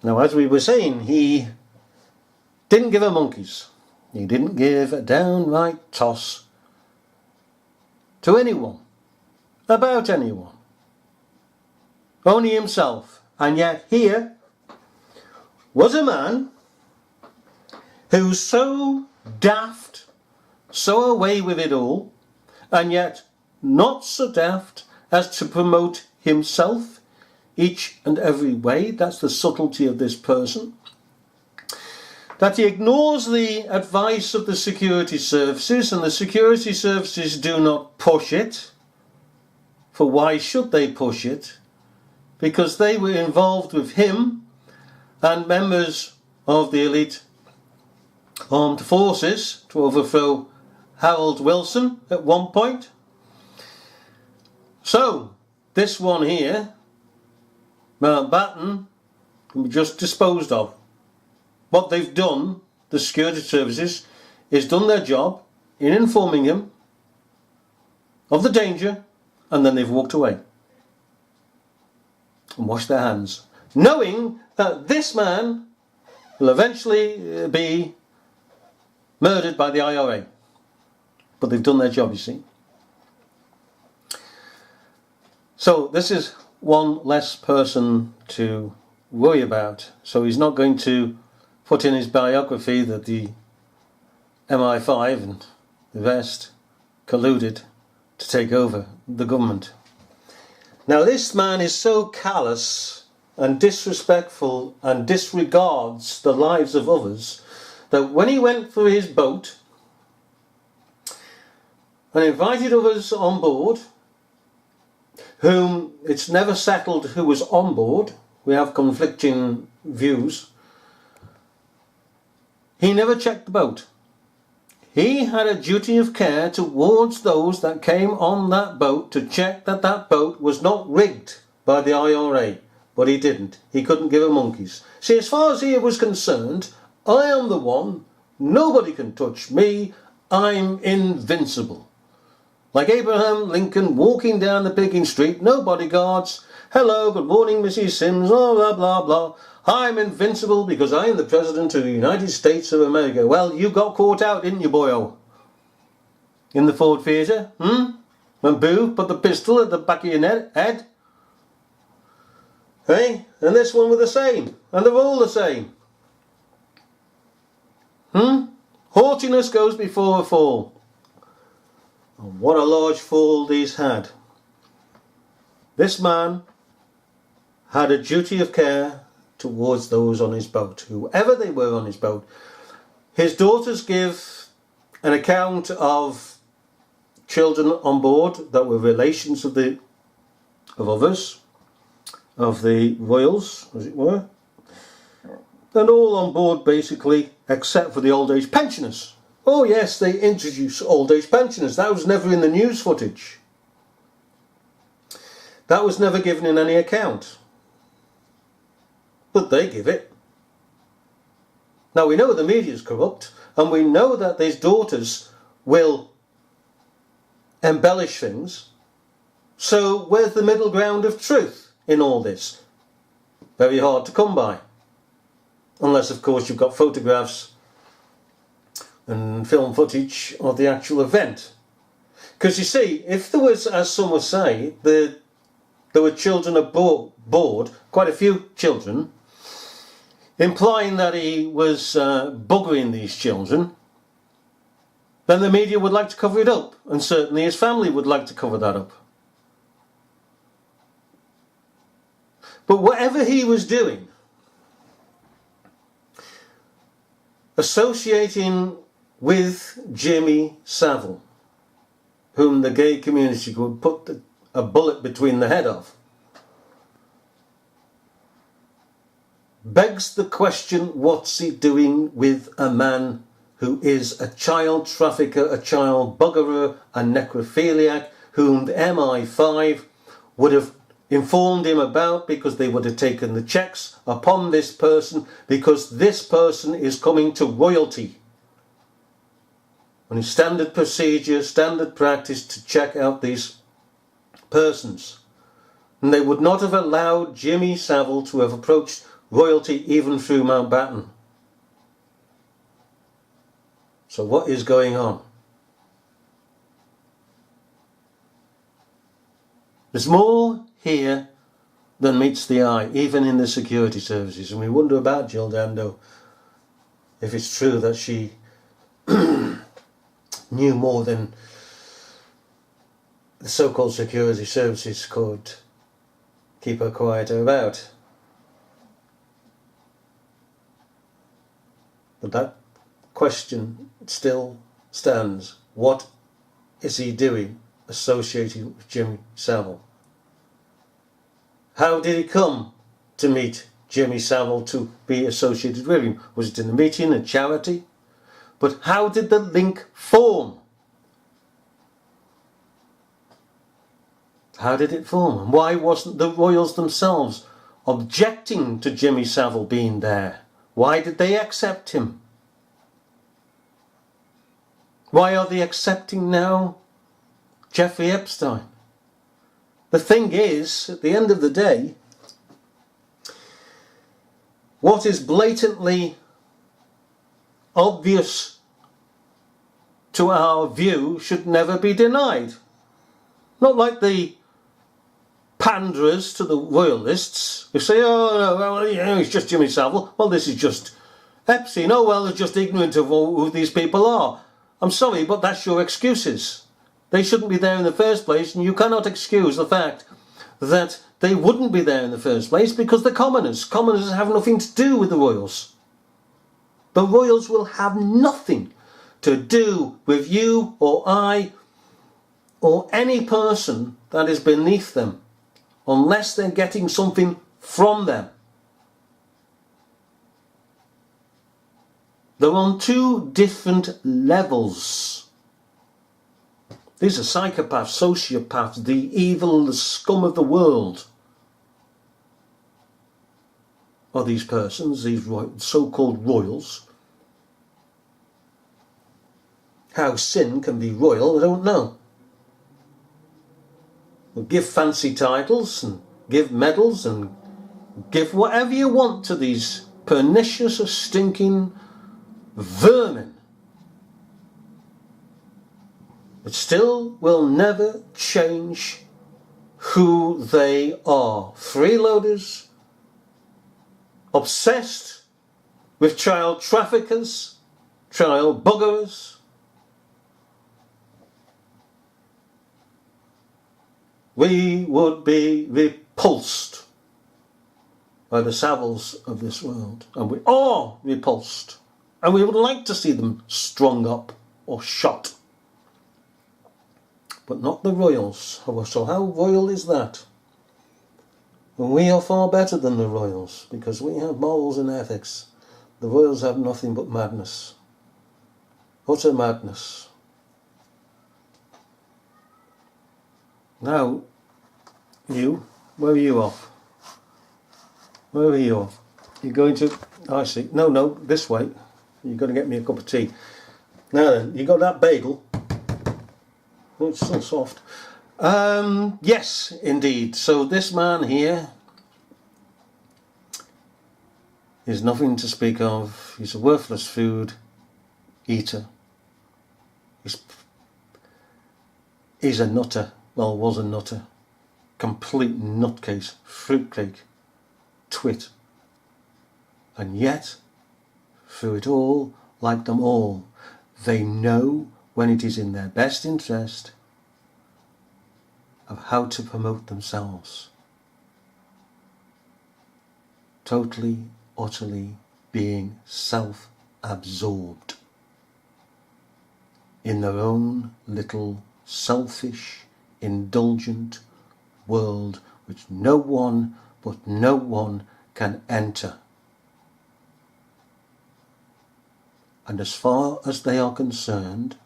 Now, as we were saying, he didn't give a monkey's. He didn't give a downright toss to anyone, about anyone, only himself. And yet here was a man who's so daft, so away with it all, and yet not so daft as to promote himself each and every way. That's the subtlety of this person. That he ignores the advice of the security services, and the security services do not push it. For why should they push it? Because they were involved with him and members of the elite armed forces to overthrow Harold Wilson at one point. So, this one here, Mountbatten, can be just disposed of. What they've done, the security services, is done their job in informing him of the danger, and then they've walked away and washed their hands, knowing that this man will eventually be murdered by the IRA. But they've done their job, you see. So this is one less person to worry about. So he's not going to put in his biography that the MI5 and the rest colluded to take over the government. Now this man is so callous and disrespectful and disregards the lives of others that when he went for his boat and invited others on board, whom it's never settled who was on board, we have conflicting views, he never checked the boat. He had a duty of care towards those that came on that boat to check that that boat was not rigged by the IRA. But he didn't. He couldn't give a monkey's. See, as far as he was concerned, I am the one. Nobody can touch me. I'm invincible. Like Abraham Lincoln walking down the Piggin Street, no bodyguards. Hello, good morning, Mrs. Sims, blah, blah, blah, blah. I'm invincible because I am the President of the United States of America. Well, you got caught out, didn't you, boyo? In the Ford Theatre, When Boo put the pistol at the back of your head? Hey? And this one were the same. And they're all the same. Haughtiness goes before a fall. And what a large fall these had. This man had a duty of care towards those on his boat, whoever they were on his boat. His daughters give an account of children on board that were relations of others, of the royals, as it were, and all on board basically, except for the old age pensioners. Oh yes, they introduced old age pensioners. That was never in the news footage. That was never given in any account. But they give it. Now we know the media is corrupt, and we know that these daughters will embellish things. So where's the middle ground of truth in all this? Very hard to come by. Unless of course you've got photographs and film footage of the actual event. Because you see, if there was, as some would say, there were children aboard, quite a few children, implying that he was buggering these children, then the media would like to cover it up, and certainly his family would like to cover that up. But whatever he was doing, associating with Jimmy Savile, whom the gay community would put a bullet between the head of, begs the question, what's he doing with a man who is a child trafficker, a child buggerer, a necrophiliac, whom the MI5 would have informed him about because they would have taken the checks upon this person, because this person is coming to royalty. And it's standard procedure, standard practice to check out these persons. And they would not have allowed Jimmy Savile to have approached royalty even through Mountbatten. So what is going on? There's more here than meets the eye, even in the security services. And we wonder about Jill Dando, if it's true that she knew more than the so-called security services could keep her quiet about. But that question still stands. What is he doing associated with Jimmy Savile? How did he come to meet Jimmy Savile to be associated with him? Was it in a meeting, a charity? But how did the link form? How did it form? And why wasn't the royals themselves objecting to Jimmy Savile being there? Why did they accept him? Why are they accepting now Jeffrey Epstein? The thing is, at the end of the day, what is blatantly obvious to our view should never be denied. Not like the panderers to the royalists who say, oh, no, well, you know, it's just Jimmy Savile. Well, this is just Epstein. Oh, well, they're just ignorant of who these people are. I'm sorry, but that's your excuses. They shouldn't be there in the first place, and you cannot excuse the fact that they wouldn't be there in the first place because they're commoners. Commoners have nothing to do with the royals. The royals will have nothing to do with you or I or any person that is beneath them unless they're getting something from them. They're on two different levels. These are psychopaths, sociopaths, the evil, the scum of the world are these persons, these so-called royals. How sin can be royal, I don't know. We'll give fancy titles and give medals and give whatever you want to these pernicious, stinking vermin. It still will never change who they are. Freeloaders, obsessed with child traffickers, child buggerers. We would be repulsed by the Saviles of this world, and we are repulsed, and we would like to see them strung up or shot. But not the royals. So how royal is that? And we are far better than the royals because we have morals and ethics. The royals have nothing but madness. Utter madness. Now, you, where are you off? Where are you off? You're going to, I see, no, this way. You're going to get me a cup of tea. Now then, you got that bagel? Oh, it's so soft. Yes, indeed. So this man here is nothing to speak of. He's a worthless food eater. He's a nutter. Well, was a nutter. Complete nutcase, fruitcake, twit. And yet, through it all, like them all, they know when it is in their best interest of how to promote themselves. Totally, utterly being self-absorbed in their own little selfish, indulgent world which no one can enter. And as far as they are concerned,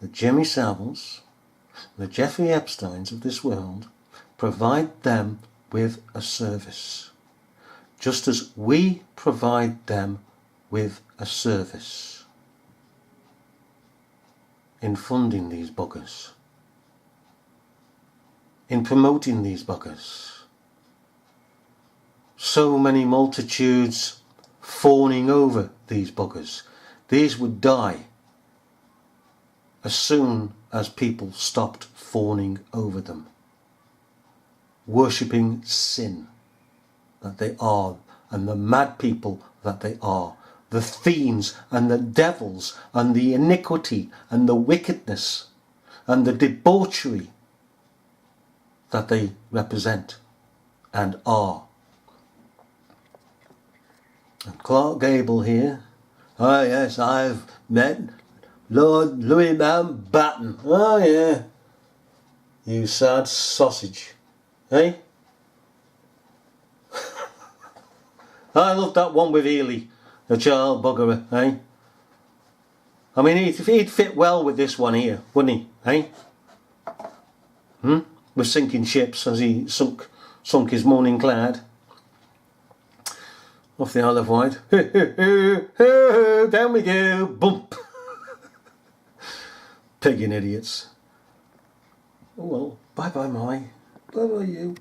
the Jimmy Saviles, the Jeffrey Epsteins of this world provide them with a service, just as we provide them with a service in funding these buggers, in promoting these buggers. so many multitudes fawning over these buggers. These would die as soon as people stopped fawning over them, worshipping sin that they are, and the mad people that they are, the fiends and the devils and the iniquity and the wickedness and the debauchery that they represent and are. And Clark Gable here. Oh yes, I've met Lord Louis Mountbatten. Oh yeah. You sad sausage. Eh? I loved that one with Ely, the child buggerer, eh? I mean, he'd fit well with this one here, wouldn't he, eh? With sinking ships as he sunk his morning cloud off the Isle of Wight. Down we go, bump. Pigging idiots. Oh well, bye bye Molly. Bye bye you.